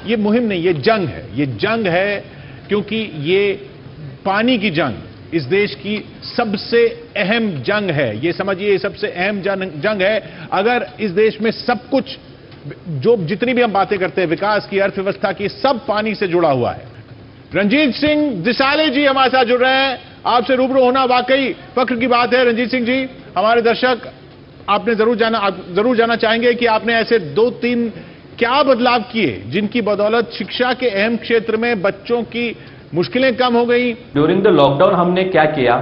ये मुहिम नहीं, ये जंग है। ये जंग है क्योंकि ये पानी की जंग इस देश की सबसे अहम जंग है। ये समझिए, सबसे अहम जंग है। अगर इस देश में सब कुछ, जो जितनी भी हम बातें करते हैं विकास की, अर्थव्यवस्था की, सब पानी से जुड़ा हुआ है। रंजीत सिंह दिसाले जी हमारे साथ जुड़ रहे हैं। आपसे रूबरू होना वाकई फख्र की बात है। रंजीत सिंह जी, हमारे दर्शक आपने जरूर जाना चाहेंगे कि आपने ऐसे 2-3 क्या बदलाव किए जिनकी बदौलत शिक्षा के अहम क्षेत्र में बच्चों की मुश्किलें कम हो गई। ड्यूरिंग द लॉकडाउन हमने क्या किया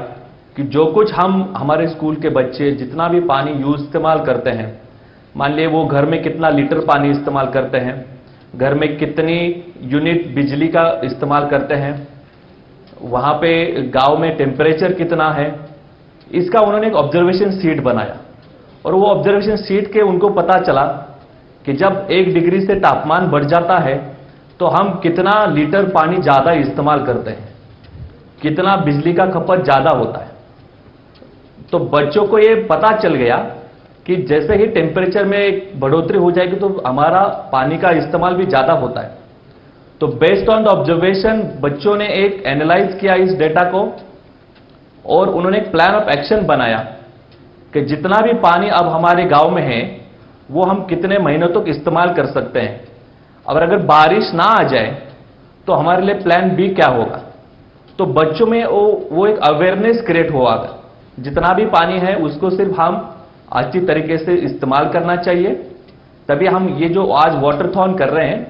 कि जो कुछ हम हमारे स्कूल के बच्चे जितना भी पानी इस्तेमाल करते हैं, मान लिए वो घर में कितना लीटर पानी इस्तेमाल करते हैं, घर में कितनी यूनिट बिजली का इस्तेमाल करते हैं, वहां पे गांव में टेम्परेचर कितना है, इसका उन्होंने एक ऑब्जर्वेशन सीट बनाया। और वो ऑब्जर्वेशन सीट के उनको पता चला कि जब 1 डिग्री से तापमान बढ़ जाता है तो हम कितना लीटर पानी ज्यादा इस्तेमाल करते हैं, कितना बिजली का खपत ज्यादा होता है। तो बच्चों को ये पता चल गया कि जैसे ही टेम्परेचर में बढ़ोतरी हो जाएगी तो हमारा पानी का इस्तेमाल भी ज्यादा होता है। तो बेस्ड ऑन द ऑब्जर्वेशन बच्चों ने एक एनालाइज किया इस डेटा को और उन्होंने एक प्लान ऑफ एक्शन बनाया कि जितना भी पानी अब हमारे गांव में है वो हम कितने महीनों तक इस्तेमाल कर सकते हैं, और अगर बारिश ना आ जाए तो हमारे लिए प्लान बी क्या होगा। तो बच्चों में वो एक अवेयरनेस क्रिएट हुआ। जितना भी पानी है उसको सिर्फ हम अच्छी तरीके से इस्तेमाल करना चाहिए, तभी हम ये जो आज वाटरथॉन कर रहे हैं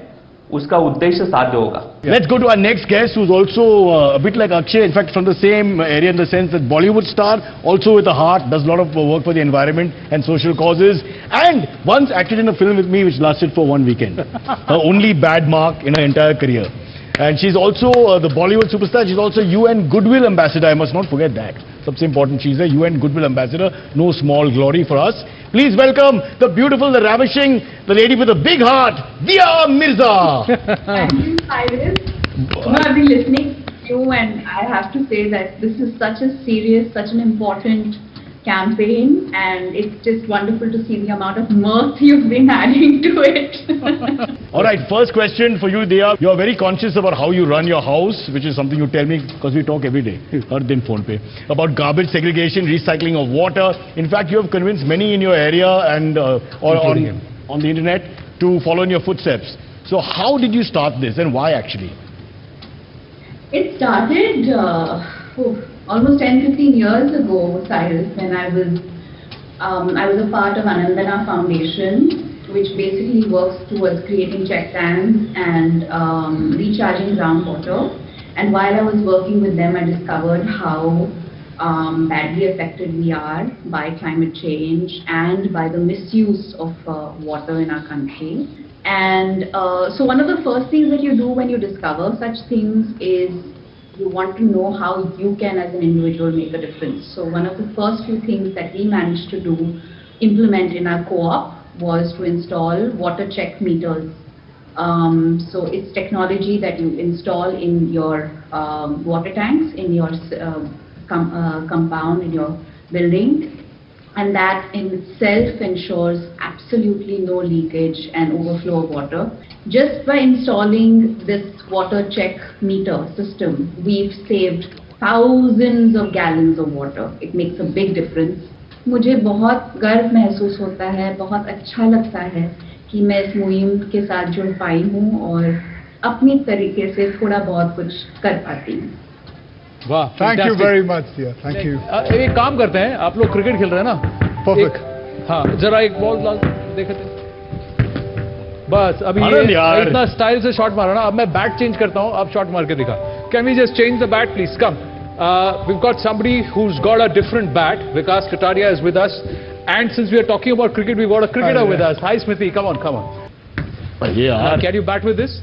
उसका उद्देश्य साध्य होगा। Let's go to our next guest, who's also a bit like Akshay, in fact from the same area, in the sense that Bollywood star, also with a heart, does a lot of work for the environment and social causes, and once acted in a film with me which lasted for 1 weekend. Her only bad mark in her entire career. And she's also the Bollywood superstar. She's also UN Goodwill Ambassador. I must not forget that. Sabse important, she's a UN Goodwill Ambassador. No small glory for us. Please welcome the beautiful, the ravishing, the lady with a big heart, Dia Mirza. Thank you, Cyrus. I've been listening to you, and I have to say that this is such a serious, such an important campaign, and it's just wonderful to see the amount of mirth you've been adding to it. All right, first question for you, Dia. You are very conscious about how you run your house, which is something you tell me because we talk every day, Har din phone pe, about garbage segregation, recycling of water. In fact, you have convinced many in your area and on the internet to follow in your footsteps. So how did you start this and why actually? It started almost 10-15 years ago, Cyrus, when I was a part of Anandana Foundation, which basically works towards creating check dams and recharging groundwater. And while I was working with them, I discovered how badly affected we are by climate change and by the misuse of water in our country. And so one of the first things that you do when you discover such things is you want to know how you can as an individual make a difference. So one of the first few things that we managed to implement in our co-op was to install water check meters. So it's technology that you install in your water tanks, in your compound, in your building, and that in itself ensures absolutely no leakage and overflow of water. Just by installing this water check meter system, we've saved thousands of gallons of water. It makes a big difference. मुझे बहुत गर्व महसूस होता है, बहुत अच्छा लगता है कि मैं इस मुहिम के साथ जुड़ पाई हूँ और अपनी तरीके से थोड़ा बहुत कुछ कर पाती हूँ। वाह, thank you very much dear, thank you. एक काम करते हैं, आप लोग क्रिकेट खेल रहे हैं ना? परफेक्ट। हाँ, जरा एक बॉल देखते हैं। बस अभी इतना स्टाइल से शॉट मारा ना, अब मैं बैट चेंज करता हूँ, आप शॉट मार के दिखा। Can we just change the bat please? Come. We've got somebody who's got a different bat. Vikas Kataria is with us, and since we are talking about cricket, we've got a cricketer with us. Hi Smriti, come on, come on. Can you bat with this?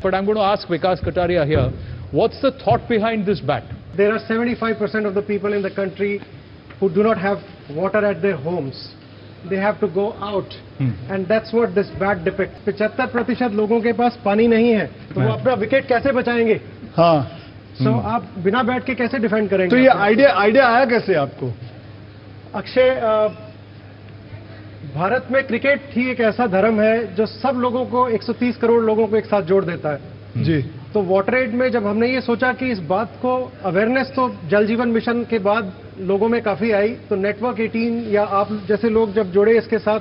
But I'm going to ask Vikas Kataria here, what's the thought behind this bat? There are 75% of the people in the country who do not have water at their homes. They have to go out, and that's what this bat depicts. 75% लोगों के पास पानी नहीं है, तो वो अपना wicket कैसे बचाएंगे? हाँ। So आप बिना बैट के कैसे डिफेंड करेंगे? तो ये आइडिया आया कैसे आपको? अक्षय भारत में क्रिकेट ही एक ऐसा धर्म है जो सब लोगों को 130 करोड़ लोगों को एक साथ जोड़ देता है जी। तो वाटर एड में जब हमने ये सोचा कि इस बात को अवेयरनेस तो जल जीवन मिशन के बाद लोगों में काफी आई, तो नेटवर्क 18 या आप जैसे लोग जब जुड़े इसके साथ,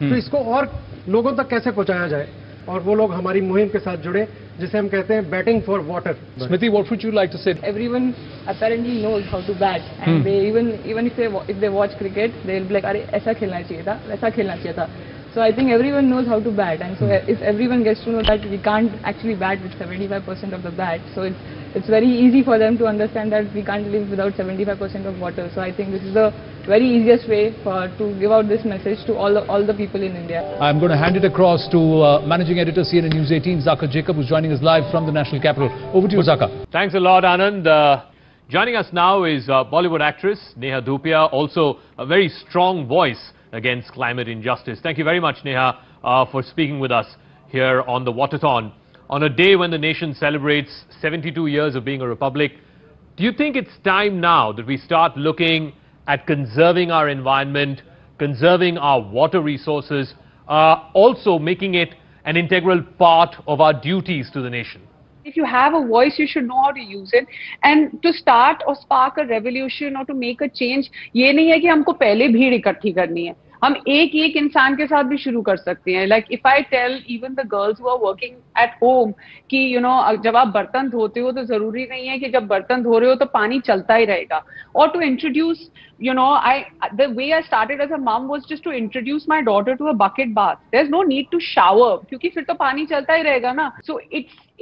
तो इसको और लोगों तक कैसे पहुंचाया जाए, और वो लोग हमारी मुहिम के साथ जुड़े जिसे हम कहते हैं batting for water. Smriti, what would you like to say? Everyone apparently knows how to bat, and they even if they watch cricket, they'll be like, "अरे ऐसा खेलना चाहिए था, वैसा खेलना चाहिए था." So I think everyone knows how to bat, and so if everyone gets to know that we can't actually bat with 75% of the bat, so it's very easy for them to understand that we can't live without 75% of water. So I think this is the very easiest way to give out this message to all the people in India. I'm going to hand it across to Managing Editor CNN News 18, Zaka Jacob, who's joining us live from the national capital. Over to you, Zaka. Thanks a lot, Anand. Joining us now is Bollywood actress Neha Dhupia, also a very strong voice against climate injustice. Thank you very much, Neha, for speaking with us here on the Waterthon. On a day when the nation celebrates 72 years of being a republic, do you think it's time now that we start looking at conserving our environment, conserving our water resources, also making it an integral part of our duties to the nation? If you have a voice, you should know how to use it. And to start or spark a revolution or to make a change, ये नहीं है कि हमको पहले भीड़ इकट्ठी करनी है. हम एक एक इंसान के साथ भी शुरू कर सकते हैं. Like if I tell even the girls who are working at home कि you know जब आप बर्तन धोते हो तो जरूरी नहीं है कि जब बर्तन धो रहे हो तो पानी चलता ही रहेगा. Or to introduce, you know, the way I started as a mom was just to introduce my daughter to a bucket bath. There's no need to shower क्योंकि फिर तो पानी चलता ही रहेगा ना. So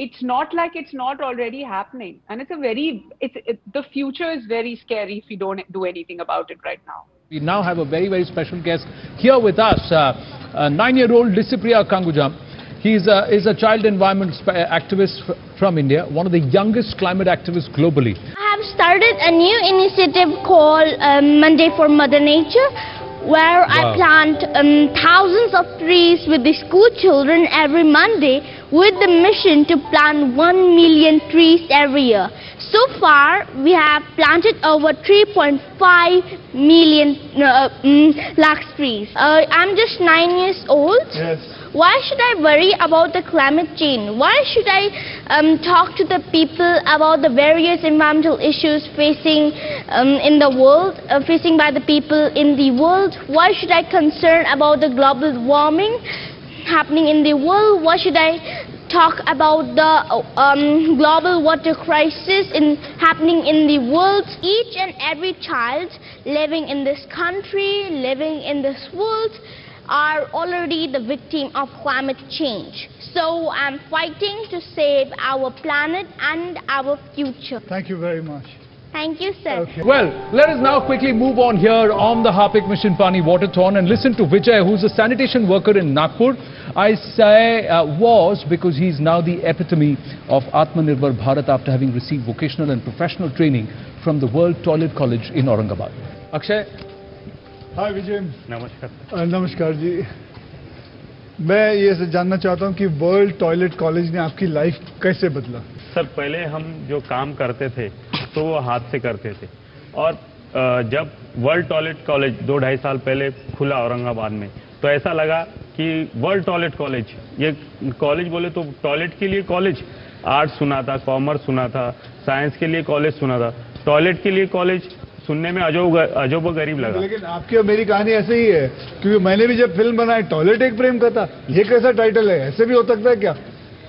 it's not like it's not already happening, and the future is very scary if we don't do anything about it right now. We now have a very, very special guest here with us, 9-year-old Lissipriya Kangujam. He is a child environment activist from India, one of the youngest climate activists globally. I have started a new initiative called Monday for Mother Nature, where I plant thousands of trees with the school children every Monday with the mission to plant 1 million trees every year. So far, we have planted over 3.5 million lakh trees. I'm just 9 years old. Yes. Why should I worry about the climate change? Why should I talk to the people about the various environmental issues facing in the world, facing by the people in the world? Why should I concern about the global warming happening in the world? Why should I talk about the global water crisis happening in the world? Each and every child living in this country, living in this world, are already the victim of climate change. So I'm fighting to save our planet and our future. Thank you very much. Thank you, sir. Okay. Well, let us now quickly move on here on the Harpic Mission Pani Waterthon and listen to Vijay, who's a sanitation worker in Nagpur. I say was because he's now the epitome of Atmanirbhar Bharat after having received vocational and professional training from the World Toilet College in Aurangabad. Akshay. Hi विजय. नमस्कार. नमस्कार जी. मैं ये जानना चाहता हूँ कि world toilet college ने आपकी लाइफ कैसे बदला? सर पहले हम जो काम करते थे तो वो हाथ से करते थे, और जब वर्ल्ड टॉयलेट कॉलेज 2-2.5 साल पहले खुला औरंगाबाद में, तो ऐसा लगा कि वर्ल्ड टॉयलेट कॉलेज, ये कॉलेज बोले तो टॉयलेट के लिए कॉलेज, आर्ट्स सुना था, कॉमर्स सुना था, साइंस के लिए कॉलेज सुना था, टॉयलेट के लिए कॉलेज सुनने में अजोबो गरीब लगा. लेकिन आपकी और मेरी कहानी ऐसे ही है, क्योंकि मैंने भी जब फिल्म बनाई टॉयलेट एक प्रेम का था. ये कैसा टाइटल है? ऐसे भी हो सकता है क्या?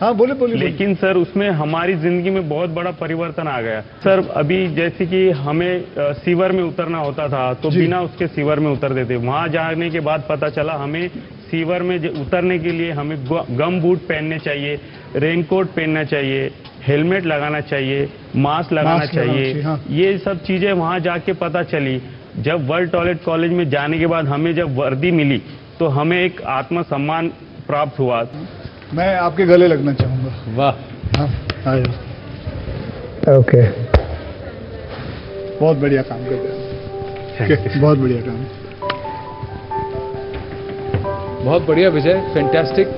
हाँ बोले. लेकिन सर उसमें हमारी जिंदगी में बहुत बड़ा परिवर्तन आ गया. सर अभी जैसे कि हमें सीवर में उतरना होता था तो बिना उसके सीवर में उतर देते. वहां जाने के बाद पता चला हमें सीवर में उतरने के लिए हमें गम बूट पहनने चाहिए, रेनकोट पहनना चाहिए, हेलमेट लगाना चाहिए, मास्क लगाना चाहिए. हाँ. ये सब चीजें वहां जाके पता चली. जब वर्ल्ड टॉयलेट कॉलेज में जाने के बाद हमें जब वर्दी मिली तो हमें एक आत्मसम्मान प्राप्त हुआ. मैं आपके गले लगना चाहूंगा. वाह. हाँ. ओके. बहुत बढ़िया काम कर रहे हैं. बहुत बढ़िया काम. बहुत बढ़िया विजय, fantastic.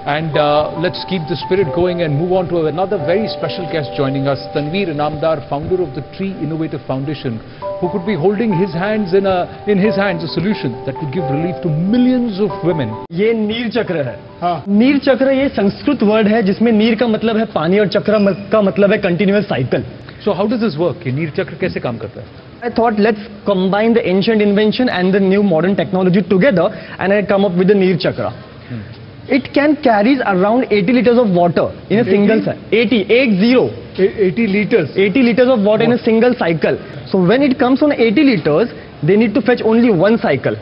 And let's keep the spirit going and move on to another very special guest joining us, Tanveer Inamdar, founder of the Tree Innovative Foundation, who could be holding his hands in his hands a solution that could give relief to millions of women. ये नीर चक्र है. हाँ. नीर चक्र ये Sanskrit word है जिसमें नीर का मतलब है पानी और चक्र का मतलब है continuous cycle. So how does this work? ये नीर चक्र कैसे काम करता है? I thought let's combine the ancient invention and the new modern technology together, and I come up with the Neer Chakra. It can carry around 80 liters of water in a single cycle. 80 liters. 80 liters of water in a single cycle. So when it comes on 80 liters, they need to fetch only one cycle.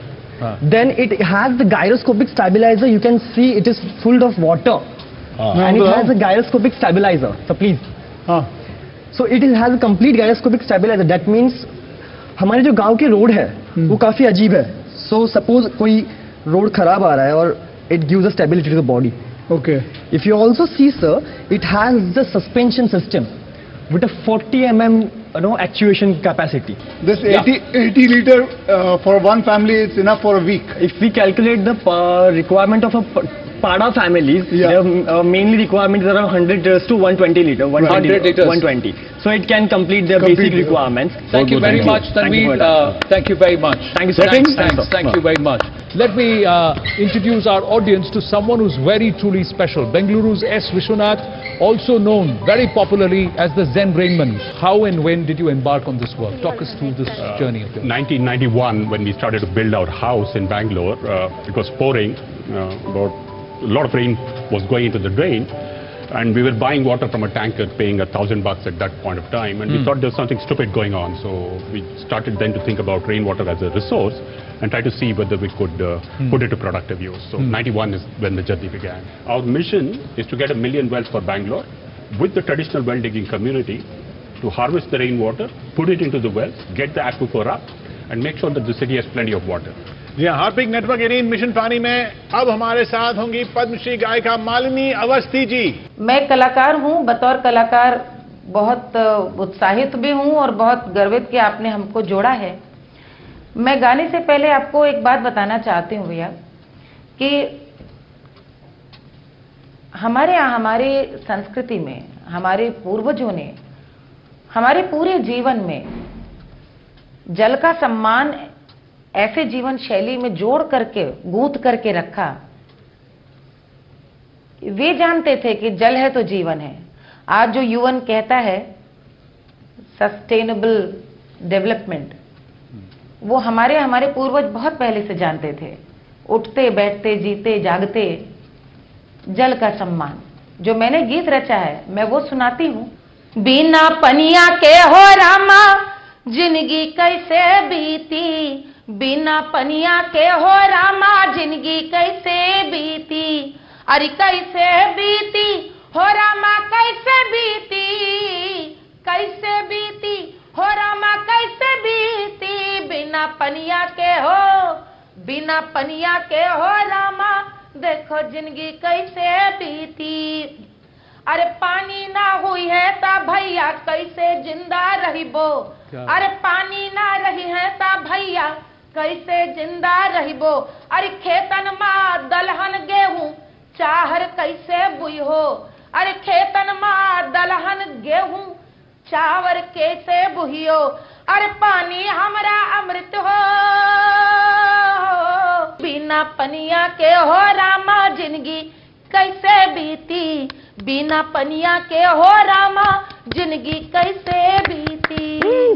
Then it has the gyroscopic stabilizer. You can see it is full of water, and it has a gyroscopic stabilizer. So please. So it has a complete gyroscopic stabilizer. That means हमारे जो गांव के road है वो काफी अजीब है. So suppose कोई रोड खराब आ रहा है और it gives a stability to the body. Okay. If you also see, sir, it has the suspension system with a 40 mm actuation capacity. This 80 liter for one family is enough for a week. If we calculate the requirement of a Pada families, their mainly requirement is around 100 liters to 120 liters. 100 liters. 120. So it can complete their basic requirements. Thank you very much, Tanveer. Thank you very much. Thank you, sir. Thank you very much. Let me introduce our audience to someone who's very truly special. Bengaluru's S. Vishwanath, also known very popularly as the Zen Rainman. How and when did you embark on this work? Talk us through this journey of yours. 1991, when we started to build our house in Bangalore, it was pouring. A lot of rain was going into the drain, and we were buying water from a tanker, paying $1,000 at that point of time, and we thought there was something stupid going on. So we started then to think about rainwater as a resource and try to see whether we could put it to productive use. So 91 is when the journey began. Our mission is to get 1 million wells for Bangalore with the traditional well digging community to harvest the rainwater, put it into the wells, get the aquifer up, and make sure that the city has plenty of water. जी हाँ, Harpic network 18 mission पानी में अब हमारे साथ होंगी पद्मश्री गायिका मालिनी अवस्थी जी. मैं कलाकार हूँ. बतौर कलाकार बहुत उत्साहित भी हूँ और बहुत गर्वित कि आपने हमको जोड़ा है. मैं गाने से पहले आपको एक बात बताना चाहती हूँ भैया कि हमारे यहाँ हमारे संस्कृति में हमारे पूर्वजों ने हमारे पूरे जीवन में जल का सम्मान ऐसे जीवन शैली में जोड़ करके गूंथ करके रखा. वे जानते थे कि जल है तो जीवन है. आज जो यूएन कहता है सस्टेनेबल डेवलपमेंट, वो हमारे पूर्वज बहुत पहले से जानते थे. उठते बैठते जीते जागते जल का सम्मान. जो मैंने गीत रचा है मैं वो सुनाती हूँ. बिना पनिया के हो रामा जिंदगी कैसे बीती, बिना पनिया के हो रामा जिंदगी कैसे बीती, अरे कैसे बीती हो रामा कैसे बीती, कैसे बीती हो रामा कैसे बीती, बिना पनिया के हो, बिना पनिया के हो रामा देखो जिंदगी कैसे बीती. अरे पानी ना हुई है ता भैया कैसे जिंदा रहिबो, अरे पानी ना रही है ता भैया कैसे जिंदा रहिबो, अरे खेतन मा दलहन गेहूं चाहर कैसे बुई हो, अरे खेतन मा दलहन गेहूं चावर कैसे बुहियो, अरे पानी हमरा अमृत हो, बिना पनिया के हो रामा जिंदगी कैसे बीती, बिना पनिया के हो रामा जिंदगी कैसे बीती.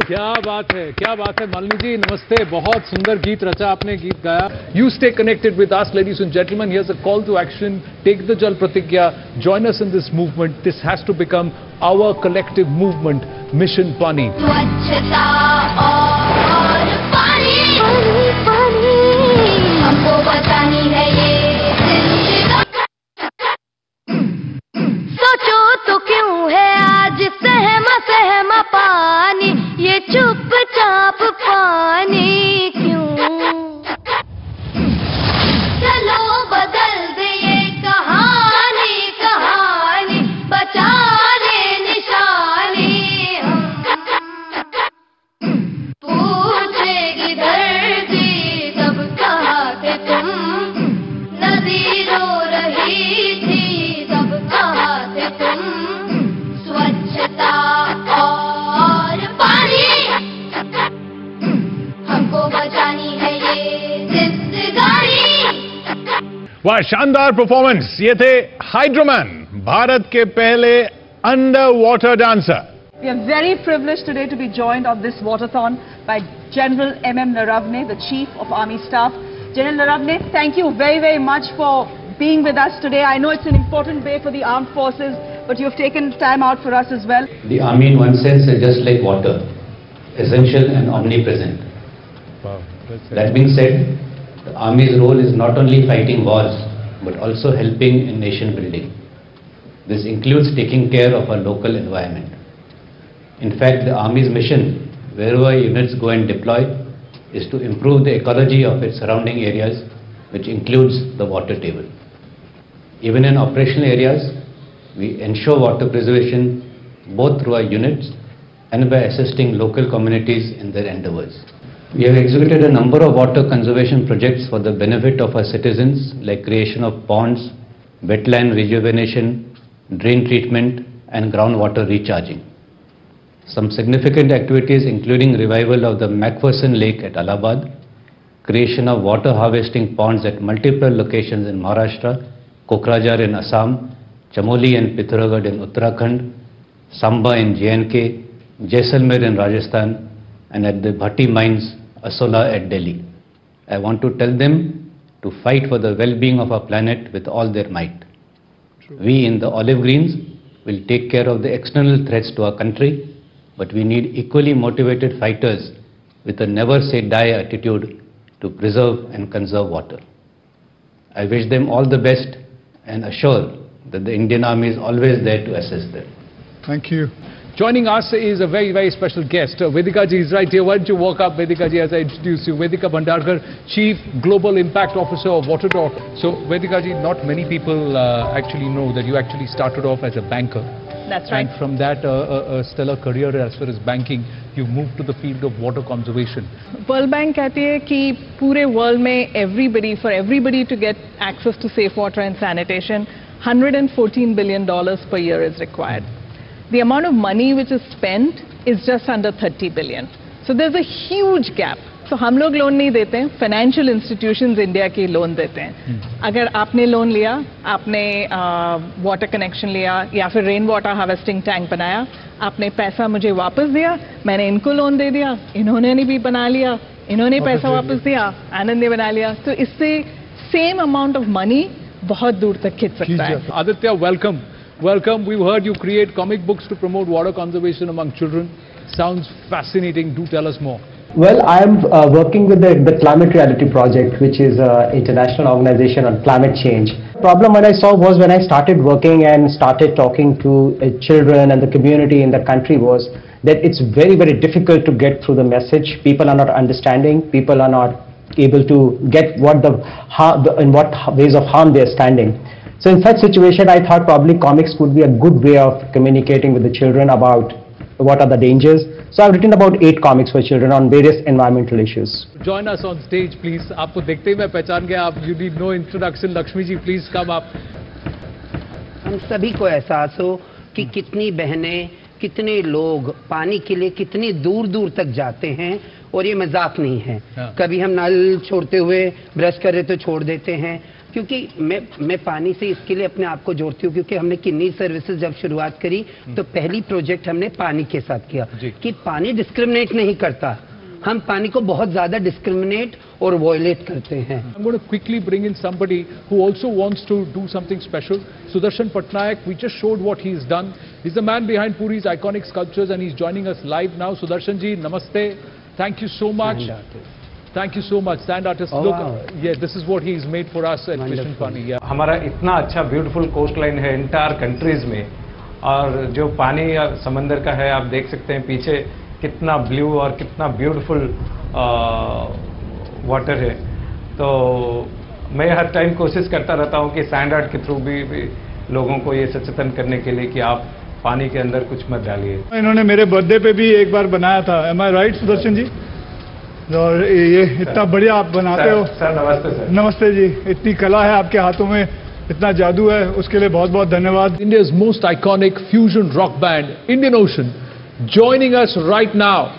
क्या बात है, क्या बात है. मालिनी जी नमस्ते. बहुत सुंदर गीत रचा आपने, गीत गाया. You stay connected with us, ladies and gentlemen. Here's a call to action. Take the Jal Pratigya. Join us in this movement. This has to become our collective movement. Mission Pani. स्वच्छता और पानी, पानी हमको बचानी है ये. सोचो तो क्यों है आज सहमा सहमा पानी, ये चुपचाप पानी क्यों. चलो बदल दे ये कहानी, कहानी बचा ले निशानी. पूछेगी धरती तब कहा थे तुम वाह, शानदार परफॉर्मेंस। ये थे हाइड्रोमैन, भारत के पहले under water dancer. We are very privileged today to be joined on this waterthon by General M.M. Naravne, the Chief of Army Staff. General Naravne, thank you very, very much for being with us today. I know it's an important day for the armed forces, but you have taken time out for us as well. The army in one sense is just like water, essential and omnipresent. Wow, that being said, the army's role is not only fighting wars, but also helping in nation building. This includes taking care of our local environment. In fact, the army's mission, wherever units go and deploy, is to improve the ecology of its surrounding areas, which includes the water table. Even in operational areas, we ensure water preservation both through our units and by assisting local communities in their endeavors. We have executed a number of water conservation projects for the benefit of our citizens, like creation of ponds, wetland rejuvenation, drain treatment and groundwater recharging. Some significant activities including revival of the Macpherson Lake at Allahabad, creation of water harvesting ponds at multiple locations in Maharashtra, Kokrajhar in Assam, Chamoli and Pithoragarh in Uttarakhand, Samba in J&K, Jaisalmer in Rajasthan, and at the Bhatti mines, Asola at Delhi. I want to tell them to fight for the well-being of our planet with all their might. We in the Olive Greens will take care of the external threats to our country, but we need equally motivated fighters with a never-say-die attitude to preserve and conserve water. I wish them all the best and assure that the Indian Army is always there to assist them. Thank you. Joining us is a very, very special guest. Vedika ji is right here. Why don't you walk up, Vedika ji, as I introduce you. Vedika Bhandarkar, Chief Global Impact Officer of Watertalk. So, Vedika ji, not many people actually know that you actually started off as a banker. That's right. And from that a stellar career as far as banking, you moved to the field of water conservation. World Bank कहती है कि पूरे world में for everybody to get access to safe water and sanitation, $114 billion per year is required. The amount of money which is spent is just under 30 billion. So there's a huge gap. So हम लोग loan नहीं देते हैं, financial institutions India की loan देते हैं. अगर आपने लोन लिया, आपने water connection लिया या फिर rain water harvesting tank बनाया, आपने पैसा मुझे वापस दिया, मैंने इनको लोन दे दिया, इन्होंने भी बना लिया, इन्होंने पैसा वापस दिया, आनंद ने बना लिया. तो इससे same amount of money बहुत दूर तक खिंच सकता है. Aditya, welcome. Welcome. We've heard you create comic books to promote water conservation among children. Sounds fascinating. Do tell us more. Well, I am working with the Climate Reality Project, which is an international organization on climate change. The problem when I saw was when I started working and started talking to children and the community in the country was that it's very, very difficult to get through the message. People are not understanding. People are not able to get in what ways of harm they are standing. So in such situation, I thought probably comics would be a good way of communicating with the children about what are the dangers. So I've written about 8 comics for children on various environmental issues. Join us on stage, please. आपको देखते ही मैं पहचान गया. आप you need no introduction. Lakshmi ji, please come up. हम सभी को एहसास हो कि कितनी बहनें, कितने लोग पानी के लिए कितनी दूर दूर तक जाते हैं और ये मजाक नहीं है. कभी हम नल छोड़ते हुए ब्रश कर रहे तो छोड़ देते हैं, क्योंकि मैं पानी से इसके लिए अपने आप को जोड़ती हूँ, क्योंकि हमने किन्नी सर्विसेज जब शुरुआत करी तो पहली प्रोजेक्ट हमने पानी के साथ किया कि पानी डिस्क्रिमिनेट नहीं करता, हम पानी को बहुत ज्यादा डिस्क्रिमिनेट और वॉयलेट करते हैं. I'm going to quickly bring in somebody who also wants to do something special. Sudarshan Patnaik, we just showed what he's done. He's the man behind Puri's iconic sculptures and he's joining us live now. Sudarshan ji, namaste. Thank you so much. Thank you so much. Sand artist. Oh, look, wow. Yeah, this is what he's made for us at Mission Pani. Yeah. हमारा इतना अच्छा beautiful coast line है entire countries में, और जो पानी समंदर का है आप देख सकते हैं पीछे कितना ब्लू और कितना ब्यूटीफुल वाटर है. तो मैं हर टाइम कोशिश करता रहता हूँ कि सैंड आर्ट के थ्रू भी लोगों को ये सचेतन करने के लिए कि आप पानी के अंदर कुछ मत डालिए. इन्होंने मेरे बर्थडे पे भी एक बार बनाया था. एम आई राइट सुदर्शन जी? और ये इतना बढ़िया आप बनाते हो. सर नमस्ते. सर नमस्ते जी. इतनी कला है आपके हाथों में, इतना जादू है, उसके लिए बहुत बहुत धन्यवाद. India's most iconic fusion rock band, Indian Ocean, joining us right now.